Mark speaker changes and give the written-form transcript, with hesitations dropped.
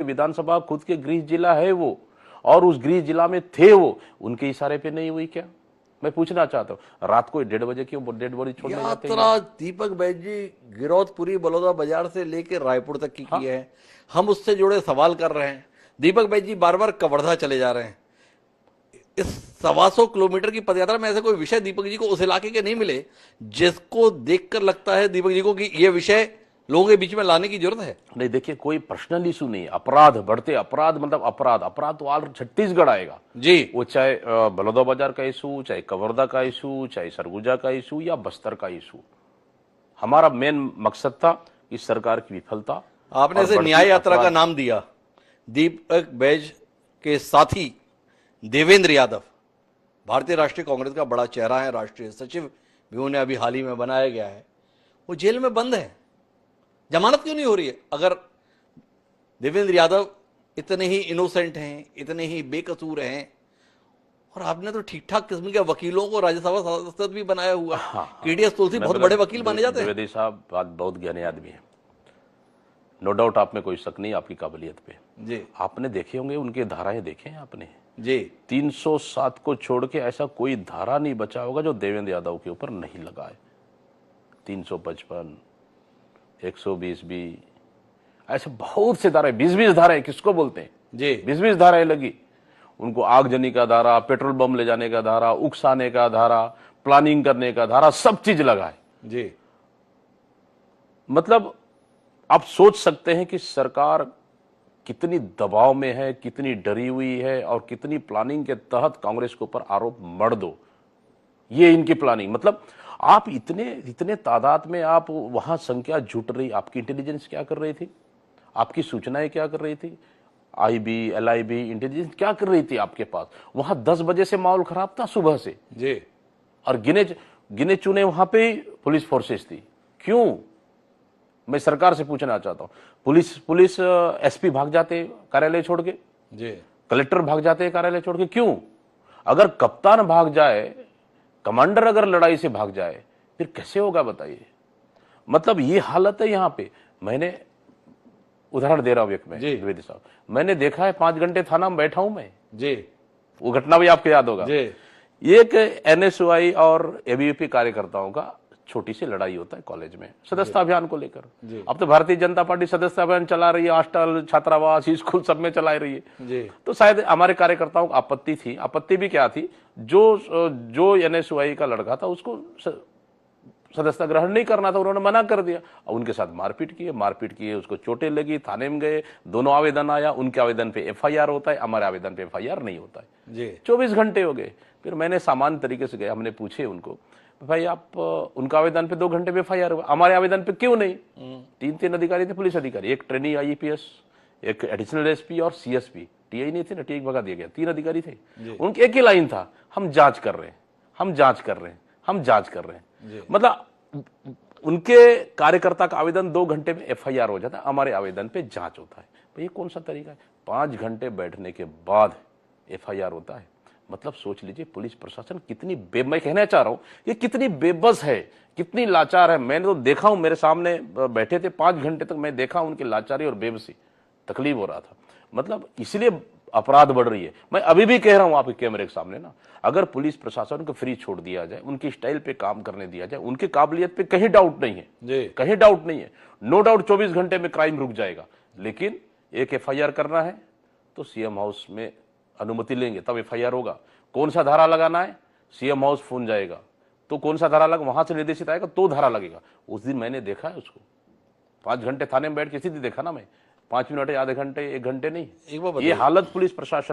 Speaker 1: विधानसभा खुद के गृह जिला है वो, और उस गृह जिला में थे वो, उनके इशारे पे नहीं हुई क्या? मैं पूछना चाहता हूँ, रात को 1:30 बजे क्यों डेड बॉडी छोड़ने जाते हैं?
Speaker 2: यात्रा दीपक बैज जी गिरौदपुरी बलौदा बाजार से लेकर रायपुर तक की है। हम उससे जुड़े सवाल कर रहे हैं। दीपक बैज जी बार बार कवर्धा चले जा रहे हैं। इस 125 किलोमीटर की पदयात्रा में ऐसे कोई विषय दीपक जी को उस इलाके के नहीं मिले जिसको देखकर लगता है दीपक जी को कि यह विषय लोगों के बीच में लाने की जरूरत है?
Speaker 1: नहीं, देखिए, कोई पर्सनल इशू नहीं। अपराध बढ़ते, अपराध मतलब अपराध तो ऑल छत्तीसगढ़ आएगा जी। वो चाहे बलौदाबाजार का इशू, चाहे कवर्धा का इशू, चाहे सरगुजा का इशू या बस्तर का इशू। हमारा मेन मकसद था इस सरकार की विफलता।
Speaker 2: आपने इसे न्याय यात्रा का नाम दिया। दीपक बैज के साथी देवेंद्र यादव भारतीय राष्ट्रीय कांग्रेस का बड़ा चेहरा है, राष्ट्रीय सचिव भी उन्हें अभी हाल ही में बनाया गया है। वो जेल में बंद है, जमानत क्यों नहीं हो रही है? अगर देवेंद्र यादव इतने ही इनोसेंट हैं, इतने ही बेकसूर हैं, और आपने तो ठीक ठाक किस्म के वकीलों को राज्यसभा सदस्य भी बनाया हुआ। केडीएस तुलसी बहुत बड़े वकील माने जाते हैं।
Speaker 1: द्विवेदी साहब बहुत ज्ञानी आदमी है, नो डाउट, आप में कोई शक नहीं आपकी काबिलियत पे जी। आपने देखे होंगे, उनके धाराएं देखे हैं आपने
Speaker 2: जी।
Speaker 1: 307 को छोड़ के ऐसा कोई धारा नहीं बचा होगा जो देवेंद्र यादव के ऊपर नहीं लगा है। 355, 120 भी, ऐसे बहुत से धाराएं, 20-20 धाराएं किसको बोलते हैं जी, 20-20 धाराएं लगी उनको। आगजनी का धारा, पेट्रोल बम ले जाने का धारा, उकसाने का धारा, प्लानिंग करने का धारा, सब चीज लगा है जी। मतलब आप सोच सकते हैं कि सरकार कितनी दबाव में है, कितनी डरी हुई है, और कितनी प्लानिंग के तहत कांग्रेस के ऊपर आरोप मढ़ दो। ये इनकी प्लानिंग, मतलब आप इतने तादाद में आप वहां संख्या जुट रही। आपकी इंटेलिजेंस क्या कर रही थी? आपकी सूचनाएं क्या कर रही थी? आईबी, एलआईबी, इंटेलिजेंस क्या कर रही थी आपके पास? वहां 10 बजे से माहौल खराब था सुबह से जी, और गिने चुने वहां पे पुलिस फोर्सेस थी। क्यों? मैं सरकार से पूछना चाहता हूं। पुलिस एसपी भाग जाते कार्यालय छोड़ के जी, कलेक्टर भाग जाते कार्यालय छोड़ के। क्यों? अगर कप्तान भाग जाए, कमांडर अगर लड़ाई से भाग जाए, फिर कैसे होगा बताइए? मतलब ये हालत है यहां पे। मैंने उदाहरण दे रहा हूं एक, मैं द्विवेदी साहब, मैंने देखा है 5 घंटे थाना में बैठा हूं मैं जी। वो घटना भी आपको याद होगा जी। एक एनएसयूआई और एबीवीपी कार्यकर्ताओं का छोटी सी लड़ाई होता है कॉलेज में सदस्यता अभियान को लेकर। अब तो भारतीय जनता पार्टी सदस्यता अभियान चला रही है, हॉस्टल, छात्रावास, स्कूल सब में चला रही है। तो शायद हमारे कार्यकर्ताओं को आपत्ति थी। आपत्ति भी क्या थी? जो एनएसयूआई का लड़का था उसको सदस्यता ग्रहण नहीं करना था, उन्होंने मना कर दिया। और उनके साथ मारपीट किए, उसको चोटें लगी, थाने में गए, दोनों आवेदन आया। उनके आवेदन पे एफआईआर होता है, हमारे आवेदन पे एफआईआर नहीं होता है जी। 24 घंटे हो गए। फिर मैंने सामान्य तरीके से गया, हमने पूछे उनको, भाई आप उनका आवेदन पे 2 घंटे में एफआईआर हुआ, हमारे आवेदन पे क्यों नहीं? 3 अधिकारी थे, पुलिस अधिकारी, एक ट्रेनी आईपीएस, एक एडिशनल एसपी और सीएसपी। टीआई नहीं थे ना, टीआई भगा दिया गया। 3 अधिकारी थे, उनके एक ही लाइन था, हम जांच कर रहे हैं। मतलब उनके कार्यकर्ता का आवेदन 2 घंटे में एफआईआर हो जाता है, हमारे आवेदन पे जांच होता है। ये कौन सा तरीका है? 5 घंटे बैठने के बाद एफआईआर होता है। मतलब सोच लीजिए पुलिस प्रशासन कितनी मैं कहना चाह रहा हूं, ये कितनी बेबस है, कितनी लाचार है। मैंने तो देखा हूं, मेरे सामने बैठे थे 5 घंटे तक, मैं देखा उनकी लाचारी और बेबसी, तकलीफ हो रहा था। मतलब इसलिए अपराध बढ़ रही है। मैं अभी भी कह रहा हूं आपके कैमरे के सामने ना, अगर पुलिस प्रशासन को फ्री छोड़ दिया जाए, उनकी स्टाइल पे काम करने दिया जाए, उनकी काबिलियत पे कहीं डाउट नहीं है, कहीं डाउट नहीं है, नो डाउट 24 घंटे में क्राइम रुक जाएगा। लेकिन एक एफआईआर करना है तो सीएम हाउस में अनुमति लेंगे तब एफआईआर होगा। कौन सा धारा लगाना है, सीएम हाउस फोन जाएगा, तो कौन सा धारा लगा, वहां से निर्देशित आएगा तो धारा लगेगा। उस दिन मैंने देखा है उसको, 5 घंटे थाने में बैठ के सीधे देखा ना मैं, 5 मिनट, आधे घंटे, 1 घंटे नहीं। ये हालत पुलिस प्रशासन